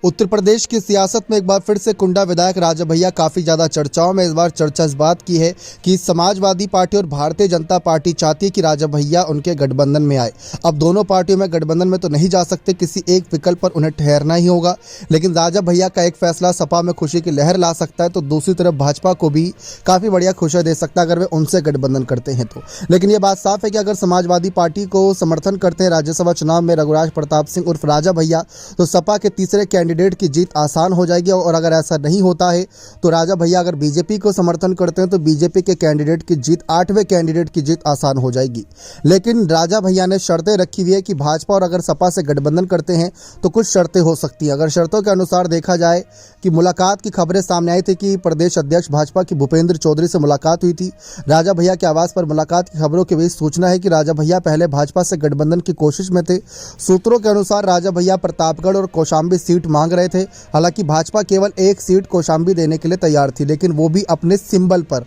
उत्तर प्रदेश की सियासत में एक बार फिर से कुंडा विधायक राजा भैया काफ़ी ज़्यादा चर्चाओं में। इस बार चर्चा इस बात की है कि समाजवादी पार्टी और भारतीय जनता पार्टी चाहती है कि राजा भैया उनके गठबंधन में आए। अब दोनों पार्टियों में गठबंधन में तो नहीं जा सकते, किसी एक विकल्प पर उन्हें ठहरना ही होगा। लेकिन राजा भैया का एक फैसला सपा में खुशी की लहर ला सकता है, तो दूसरी तरफ भाजपा को भी काफ़ी बढ़िया खुशी दे सकता है अगर वे उनसे गठबंधन करते हैं तो। लेकिन ये बात साफ है कि अगर समाजवादी पार्टी को समर्थन करते हैं राज्यसभा चुनाव में रघुराज प्रताप सिंह उर्फ राजा भैया, तो सपा के तीसरे कैंडिडेट की जीत आसान हो जाएगी। और अगर ऐसा नहीं होता है तो राजा भैया अगर बीजेपी को समर्थन करते हैं तो बीजेपी के कैंडिडेट की जीत, 8वें कैंडिडेट की जीत आसान हो जाएगी। लेकिन राजा भैया ने शर्तें रखी हुई है कि भाजपा और अगर सपा से गठबंधन करते हैं तो कुछ शर्तें हो सकती हैं। अगर शर्तों के अनुसार देखा जाए कि मुलाकात की खबरें सामने आई थी कि प्रदेश अध्यक्ष भाजपा की भूपेंद्र चौधरी से मुलाकात हुई थी। राजा भैया के आवास पर मुलाकात की खबरों के बीच सूचना है कि राजा भैया पहले भाजपा से गठबंधन की कोशिश में थे। सूत्रों के अनुसार राजा भैया प्रतापगढ़ और कौशाम्बी सीट मांग रहे थे। हालांकि भाजपा केवल एक सीट कौशाम्बी देने के लिए तैयार थी, लेकिन वो भी अपने सिंबल पर।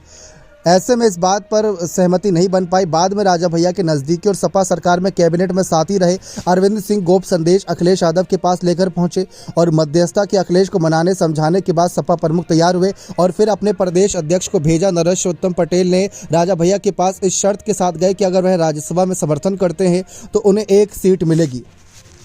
ऐसे में इस बात पर सहमति नहीं बन पाई। बाद में राजा भैया के नज़दीकी और सपा सरकार में कैबिनेट में साथी रहे अरविंद सिंह गोप संदेश अखिलेश यादव के पास लेकर पहुंचे और मध्यस्थता के अखिलेश को मनाने समझाने के बाद सपा प्रमुख तैयार हुए और फिर अपने प्रदेश अध्यक्ष को भेजा। नरेश पटेल ने राजा भैया के पास इस शर्त के साथ गए कि अगर वह राज्यसभा में समर्थन करते हैं तो उन्हें एक सीट मिलेगी।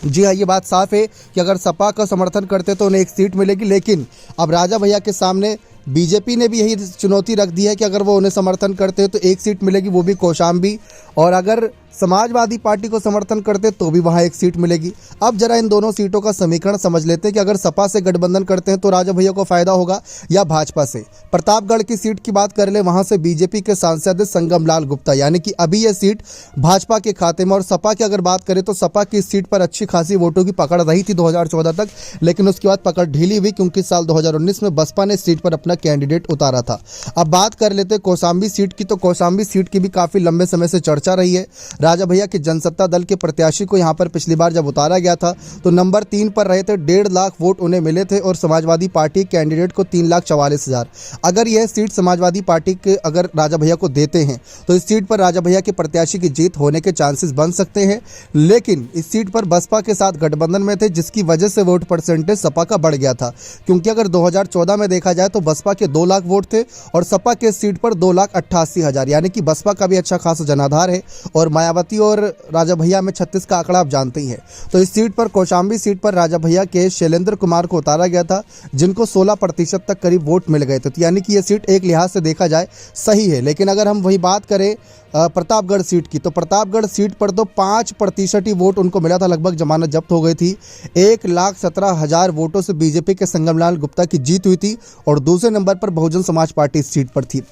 जी हाँ, ये बात साफ है कि अगर सपा का समर्थन करते तो उन्हें एक सीट मिलेगी। लेकिन अब राजा भैया के सामने बीजेपी ने भी यही चुनौती रख दी है कि अगर वो उन्हें समर्थन करते हैं तो एक सीट मिलेगी, वो भी कौशाम्बी। और अगर समाजवादी पार्टी को समर्थन करते तो भी वहाँ एक सीट मिलेगी। अब जरा इन दोनों सीटों का समीकरण समझ लेते हैं कि अगर सपा से गठबंधन करते हैं तो राजा भैया को फायदा होगा या भाजपा से। प्रतापगढ़ की सीट की बात कर ले, वहाँ से बीजेपी के सांसद संगम लाल गुप्ता, यानी कि अभी यह सीट भाजपा के खाते में। और सपा की अगर बात करें तो सपा की इस सीट पर अच्छी खासी वोटों की पकड़ रही थी 2014 तक, लेकिन उसके बाद पकड़ ढीली हुई क्योंकि साल 2019 में बसपा ने सीट पर अपना कैंडिडेट उतारा था। अब बात कर लेते कौशाम्बी सीट की, तो कौशाम्बी सीट की भी काफ़ी लंबे समय से चर्चा रही है। राजा भैया के जनसत्ता दल के प्रत्याशी को यहां पर पिछली बार जब उतारा गया था तो नंबर 3 पर रहे थे, 1.5 लाख वोट उन्हें मिले थे और समाजवादी पार्टी कैंडिडेट को 3,44,000। अगर यह सीट समाजवादी पार्टी के अगर राजा भैया को देते हैं तो इस सीट पर राजा भैया के प्रत्याशी की जीत होने के चांसेस बन सकते हैं। लेकिन इस सीट पर बसपा के साथ गठबंधन में थे, जिसकी वजह से वोट परसेंटेज सपा का बढ़ गया था। क्योंकि अगर 2014 में देखा जाए तो बसपा के 2 लाख वोट थे और सपा के सीट पर 2,88,000, यानी कि बसपा का भी अच्छा खासा जनाधार है। और मायावती और राजा भैया में 36 का आंकड़ा आप जानते ही हैं। तो इस सीट पर कौशाम्बी सीट पर राजा भैया के शैलेंद्र कुमार को उतारा गया था, जिनको 16% तक करीब वोट मिल गए थे। तो यानी कि यह सीट एक लिहाज से देखा जाए सही है। लेकिन अगर हम वही बात करें प्रतापगढ़ सीट की, तो प्रतापगढ़ सीट पर तो 5% ही वोट उनको मिला था, लगभग जमानत जब्त हो गई थी। 1,17,000 वोटों से बीजेपी के संगमलाल गुप्ता की जीत हुई थी और दूसरे नंबर पर बहुजन समाज पार्टी इस सीट पर थी।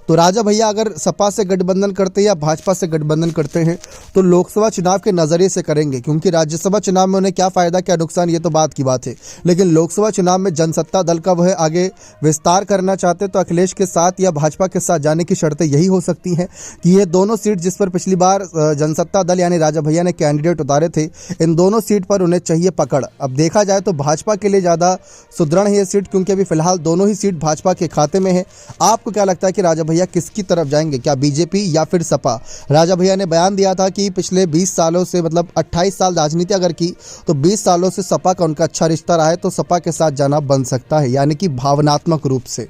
तो राजा भैया अगर सपा से गठबंधन करते हैं या भाजपा से गठबंधन करते हैं तो लोकसभा चुनाव के नज़रिए से करेंगे, क्योंकि राज्यसभा चुनाव में उन्हें क्या फ़ायदा क्या नुकसान ये तो बात की बात है। लेकिन लोकसभा चुनाव में जनसत्ता दल का वह आगे विस्तार करना चाहते तो अखिलेश के साथ या भाजपा के साथ जाने की शर्तें यही हो सकती हैं कि ये दोनों सीट जिस पर पिछली बार जनसत्ता दल यानी राजा भैया ने कैंडिडेट उतारे थे, इन दोनों सीट पर उन्हें चाहिए पकड़। अब देखा जाए तो भाजपा के लिए ज़्यादा सुदृढ़ है ये सीट, क्योंकि अभी फिलहाल दोनों ही सीट भाजपा के खाते में है। आपको क्या लगता है कि राजा भैया किसकी तरफ जाएंगे, क्या बीजेपी या फिर सपा? राजा भैया ने बयान दिया था कि पिछले 20 सालों से, मतलब 28 साल राजनीति अगर की तो 20 सालों से सपा का उनका अच्छा रिश्ता रहा है, तो सपा के साथ जाना बन सकता है, यानी कि भावनात्मक रूप से।